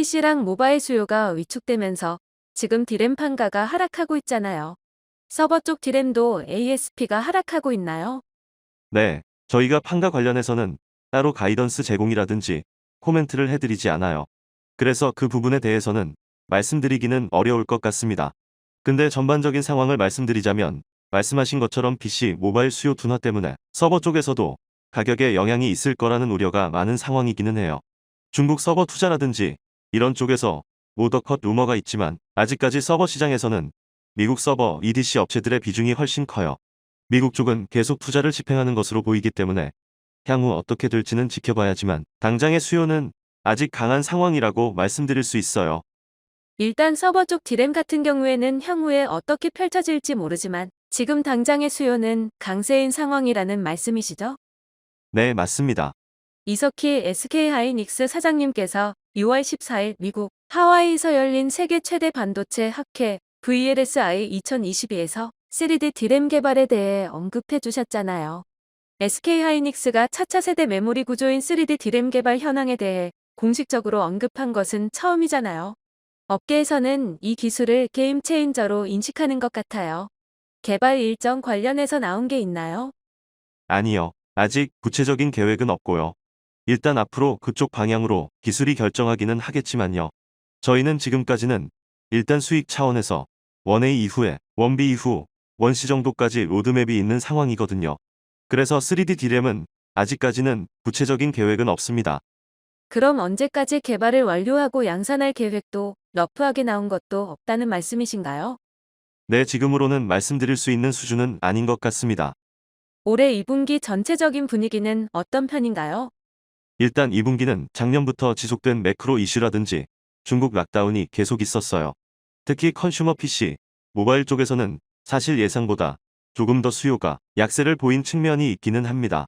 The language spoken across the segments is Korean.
PC랑 모바일 수요가 위축되면서 지금 디램 판가가 하락하고 있잖아요. 서버 쪽 디램도 ASP가 하락하고 있나요? 네, 저희가 판가 관련해서는 따로 가이던스 제공이라든지 코멘트를 해드리지 않아요. 그래서 그 부분에 대해서는 말씀드리기는 어려울 것 같습니다. 근데 전반적인 상황을 말씀드리자면 말씀하신 것처럼 PC, 모바일 수요 둔화 때문에 서버 쪽에서도 가격에 영향이 있을 거라는 우려가 많은 상황이기는 해요. 중국 서버 투자라든지 이런 쪽에서 오더컷 루머가 있지만 아직까지 서버 시장에서는 미국 서버 EDC 업체들의 비중이 훨씬 커요. 미국 쪽은 계속 투자를 집행하는 것으로 보이기 때문에 향후 어떻게 될지는 지켜봐야지만 당장의 수요는 아직 강한 상황이라고 말씀드릴 수 있어요. 일단 서버 쪽 디램 같은 경우에는 향후에 어떻게 펼쳐질지 모르지만 지금 당장의 수요는 강세인 상황이라는 말씀이시죠? 네, 맞습니다. 이석희 SK하이닉스 사장님께서 6월 14일 미국 하와이에서 열린 세계 최대 반도체 학회 VLSI 2022에서 3D 디램 개발에 대해 언급해 주셨잖아요. SK하이닉스가 차차 세대 메모리 구조인 3D 디램 개발 현황에 대해 공식적으로 언급한 것은 처음이잖아요. 업계에서는 이 기술을 게임 체인저로 인식하는 것 같아요. 개발 일정 관련해서 나온 게 있나요? 아니요. 아직 구체적인 계획은 없고요. 일단 앞으로 그쪽 방향으로 기술이 결정하기는 하겠지만요. 저희는 지금까지는 일단 수익 차원에서 1A 이후에 1B 이후 1C 정도까지 로드맵이 있는 상황이거든요. 그래서 3D 디램은 아직까지는 구체적인 계획은 없습니다. 그럼 언제까지 개발을 완료하고 양산할 계획도 러프하게 나온 것도 없다는 말씀이신가요? 네, 지금으로는 말씀드릴 수 있는 수준은 아닌 것 같습니다. 올해 2분기 전체적인 분위기는 어떤 편인가요? 일단 2분기는 작년부터 지속된 매크로 이슈라든지 중국 락다운이 계속 있었어요. 특히 컨슈머 PC, 모바일 쪽에서는 사실 예상보다 조금 더 수요가 약세를 보인 측면이 있기는 합니다.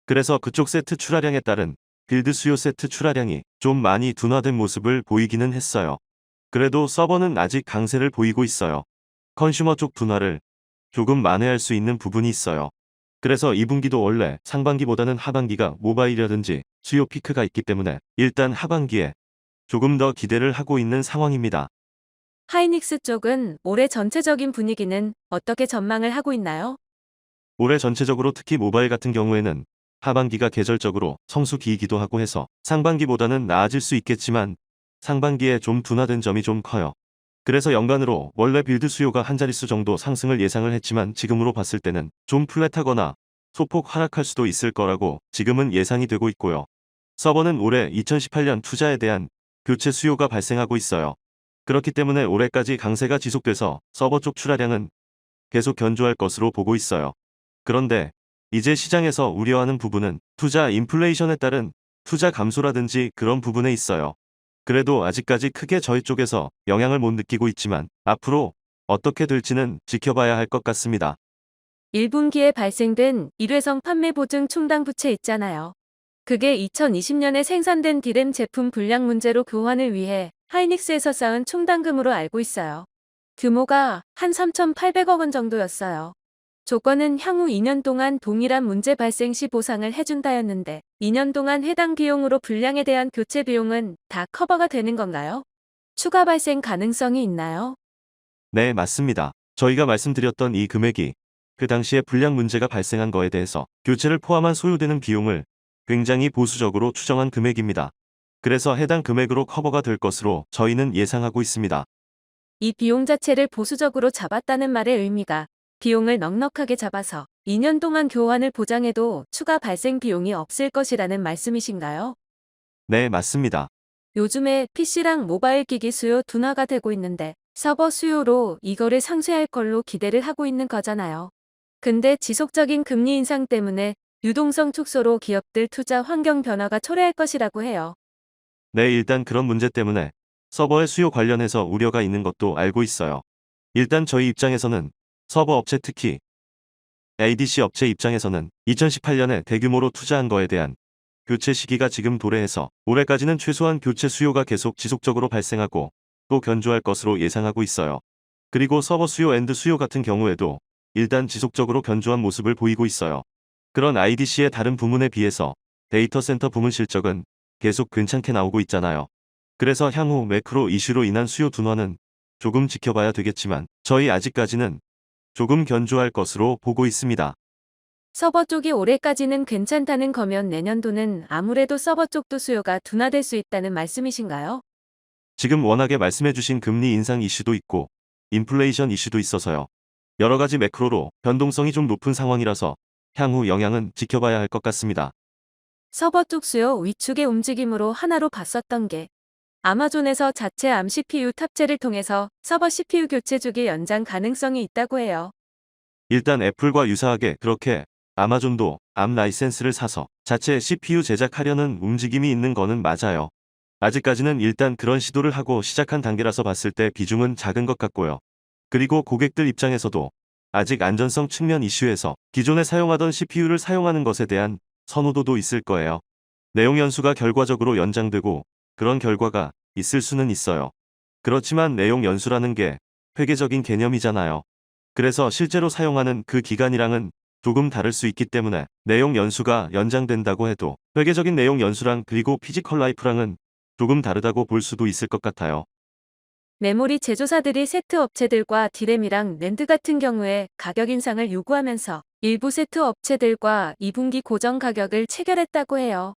그래서 그쪽 세트 출하량에 따른 빌드 수요 세트 출하량이 좀 많이 둔화된 모습을 보이기는 했어요. 그래도 서버는 아직 강세를 보이고 있어요. 컨슈머 쪽 둔화를 조금 만회할 수 있는 부분이 있어요. 그래서 2분기도 원래 상반기보다는 하반기가 모바일이라든지 수요 피크가 있기 때문에 일단 하반기에 조금 더 기대를 하고 있는 상황입니다. 하이닉스 쪽은 올해 전체적인 분위기는 어떻게 전망을 하고 있나요? 올해 전체적으로 특히 모바일 같은 경우에는 하반기가 계절적으로 성수기이기도 하고 해서 상반기보다는 나아질 수 있겠지만 상반기에 좀 둔화된 점이 좀 커요. 그래서 연간으로 원래 빌드 수요가 한 자릿수 정도 상승을 예상을 했지만 지금으로 봤을 때는 좀 플랫하거나 소폭 하락할 수도 있을 거라고 지금은 예상이 되고 있고요. 서버는 올해 2018년 투자에 대한 교체 수요가 발생하고 있어요. 그렇기 때문에 올해까지 강세가 지속돼서 서버 쪽 출하량은 계속 견조할 것으로 보고 있어요. 그런데 이제 시장에서 우려하는 부분은 투자 인플레이션에 따른 투자 감소라든지 그런 부분에 있어요. 그래도 아직까지 크게 저희 쪽에서 영향을 못 느끼고 있지만 앞으로 어떻게 될지는 지켜봐야 할 것 같습니다. 1분기에 발생된 일회성 판매 보증 충당 부채 있잖아요. 그게 2020년에 생산된 디램 제품 불량 문제로 교환을 위해 하이닉스에서 쌓은 충당금으로 알고 있어요. 규모가 한 3,800억 원 정도였어요. 조건은 향후 2년 동안 동일한 문제 발생 시 보상을 해준다였는데 2년 동안 해당 비용으로 불량에 대한 교체 비용은 다 커버가 되는 건가요? 추가 발생 가능성이 있나요? 네, 맞습니다. 저희가 말씀드렸던 이 금액이 그 당시에 불량 문제가 발생한 거에 대해서 교체를 포함한 소요되는 비용을 굉장히 보수적으로 추정한 금액입니다. 그래서 해당 금액으로 커버가 될 것으로 저희는 예상하고 있습니다. 이 비용 자체를 보수적으로 잡았다는 말의 의미가 비용을 넉넉하게 잡아서 2년 동안 교환을 보장해도 추가 발생 비용이 없을 것이라는 말씀이신가요? 네, 맞습니다. 요즘에 PC랑 모바일 기기 수요 둔화가 되고 있는데 서버 수요로 이거를 상쇄할 걸로 기대를 하고 있는 거잖아요. 근데 지속적인 금리 인상 때문에 유동성 축소로 기업들 투자 환경 변화가 초래할 것이라고 해요. 네, 일단 그런 문제 때문에 서버의 수요 관련해서 우려가 있는 것도 알고 있어요. 일단 저희 입장에서는 서버 업체 특히 ADC 업체 입장에서는 2018년에 대규모로 투자한 거에 대한 교체 시기가 지금 도래해서 올해까지는 최소한 교체 수요가 계속 지속적으로 발생하고 또 견조할 것으로 예상하고 있어요. 그리고 서버 수요 앤드 수요 같은 경우에도 일단 지속적으로 견조한 모습을 보이고 있어요. 그런 IDC의 다른 부문에 비해서 데이터 센터 부문 실적은 계속 괜찮게 나오고 있잖아요. 그래서 향후 매크로 이슈로 인한 수요 둔화는 조금 지켜봐야 되겠지만 저희 아직까지는 조금 견조할 것으로 보고 있습니다. 서버 쪽이 올해까지는 괜찮다는 거면 내년도는 아무래도 서버 쪽도 수요가 둔화될 수 있다는 말씀이신가요? 지금 워낙에 말씀해주신 금리 인상 이슈도 있고 인플레이션 이슈도 있어서요. 여러 가지 매크로로 변동성이 좀 높은 상황이라서 향후 영향은 지켜봐야 할 것 같습니다. 서버 쪽 수요 위축의 움직임으로 하나로 봤었던 게 아마존에서 자체 암 CPU 탑재를 통해서 서버 CPU 교체 주기 연장 가능성이 있다고 해요. 일단 애플과 유사하게 그렇게 아마존도 암 라이센스를 사서 자체 CPU 제작하려는 움직임이 있는 거는 맞아요. 아직까지는 일단 그런 시도를 하고 시작한 단계라서 봤을 때 비중은 작은 것 같고요. 그리고 고객들 입장에서도 아직 안전성 측면 이슈에서 기존에 사용하던 CPU를 사용하는 것에 대한 선호도도 있을 거예요. 내용 연수가 결과적으로 연장되고 그런 결과가 있을 수는 있어요. 그렇지만 내용 연수라는 게 회계적인 개념이잖아요. 그래서 실제로 사용하는 그 기간이랑은 조금 다를 수 있기 때문에 내용 연수가 연장된다고 해도 회계적인 내용 연수랑 그리고 피지컬 라이프랑은 조금 다르다고 볼 수도 있을 것 같아요. 메모리 제조사들이 세트 업체들과 디램이랑 낸드 같은 경우에 가격 인상을 요구하면서 일부 세트 업체들과 2분기 고정 가격을 체결했다고 해요.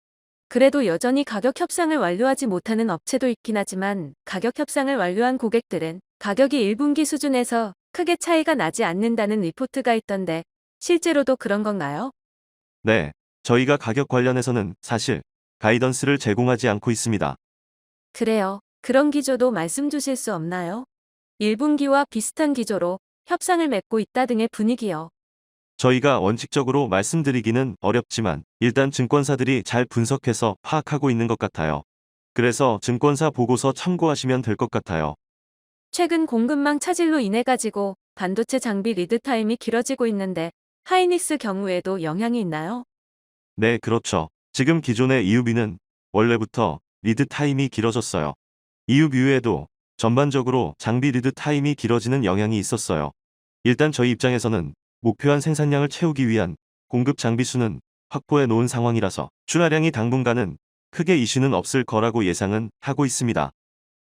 그래도 여전히 가격 협상을 완료하지 못하는 업체도 있긴 하지만 가격 협상을 완료한 고객들은 가격이 1분기 수준에서 크게 차이가 나지 않는다는 리포트가 있던데 실제로도 그런 건가요? 네, 저희가 가격 관련해서는 사실 가이던스를 제공하지 않고 있습니다. 그래요. 그런 기조도 말씀 주실 수 없나요? 1분기와 비슷한 기조로 협상을 맺고 있다 등의 분위기요. 저희가 원칙적으로 말씀드리기는 어렵지만 일단 증권사들이 잘 분석해서 파악하고 있는 것 같아요. 그래서 증권사 보고서 참고하시면 될 것 같아요. 최근 공급망 차질로 인해 가지고 반도체 장비 리드 타임이 길어지고 있는데 하이닉스 경우에도 영향이 있나요? 네, 그렇죠. 지금 기존의 EUV는 원래부터 리드 타임이 길어졌어요. EUV에도 전반적으로 장비 리드 타임이 길어지는 영향이 있었어요. 일단 저희 입장에서는 목표한 생산량을 채우기 위한 공급 장비 수는 확보해 놓은 상황이라서 출하량이 당분간은 크게 이슈는 없을 거라고 예상은 하고 있습니다.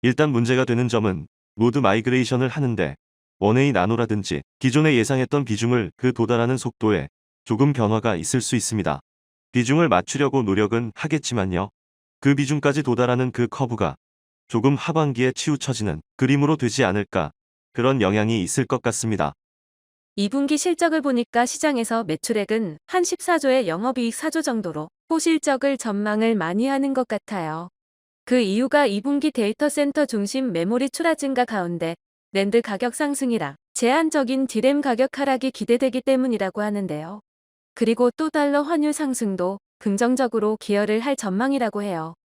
일단 문제가 되는 점은 모드 마이그레이션을 하는데 1A 나노라든지 기존에 예상했던 비중을 그 도달하는 속도에 조금 변화가 있을 수 있습니다. 비중을 맞추려고 노력은 하겠지만요. 그 비중까지 도달하는 그 커브가 조금 하반기에 치우쳐지는 그림으로 되지 않을까 그런 영향이 있을 것 같습니다. 2분기 실적을 보니까 시장에서 매출액은 한 14조에 영업이익 4조 정도로 호실적을 전망을 많이 하는 것 같아요. 그 이유가 2분기 데이터 센터 중심 메모리 출하 증가 가운데 낸드 가격 상승이랑 제한적인 디램 가격 하락이 기대되기 때문이라고 하는데요. 그리고 또 달러 환율 상승도 긍정적으로 기여를 할 전망이라고 해요.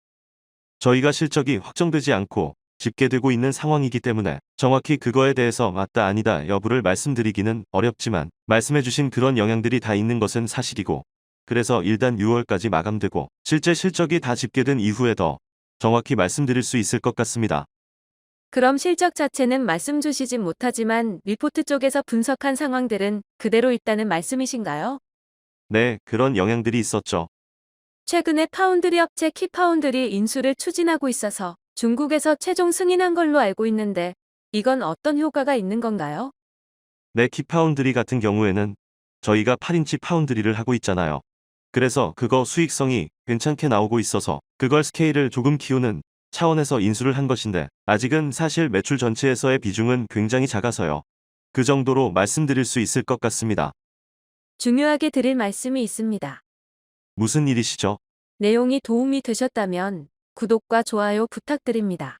저희가 실적이 확정되지 않고 집계되고 있는 상황이기 때문에 정확히 그거에 대해서 맞다 아니다 여부를 말씀드리기는 어렵지만 말씀해주신 그런 영향들이 다 있는 것은 사실이고 그래서 일단 6월까지 마감되고 실제 실적이 다 집계된 이후에 더 정확히 말씀드릴 수 있을 것 같습니다. 그럼 실적 자체는 말씀 주시진 못하지만 리포트 쪽에서 분석한 상황들은 그대로 있다는 말씀이신가요? 네, 그런 영향들이 있었죠. 최근에 파운드리 업체 키파운드리 인수를 추진하고 있어서 중국에서 최종 승인한 걸로 알고 있는데 이건 어떤 효과가 있는 건가요? 네, 키파운드리 같은 경우에는 저희가 8인치 파운드리를 하고 있잖아요. 그래서 그거 수익성이 괜찮게 나오고 있어서 그걸 스케일을 조금 키우는 차원에서 인수를 한 것인데 아직은 사실 매출 전체에서의 비중은 굉장히 작아서요. 그 정도로 말씀드릴 수 있을 것 같습니다. 중요하게 드릴 말씀이 있습니다. 무슨 일이시죠? 내용이 도움이 되셨다면 구독과 좋아요 부탁드립니다.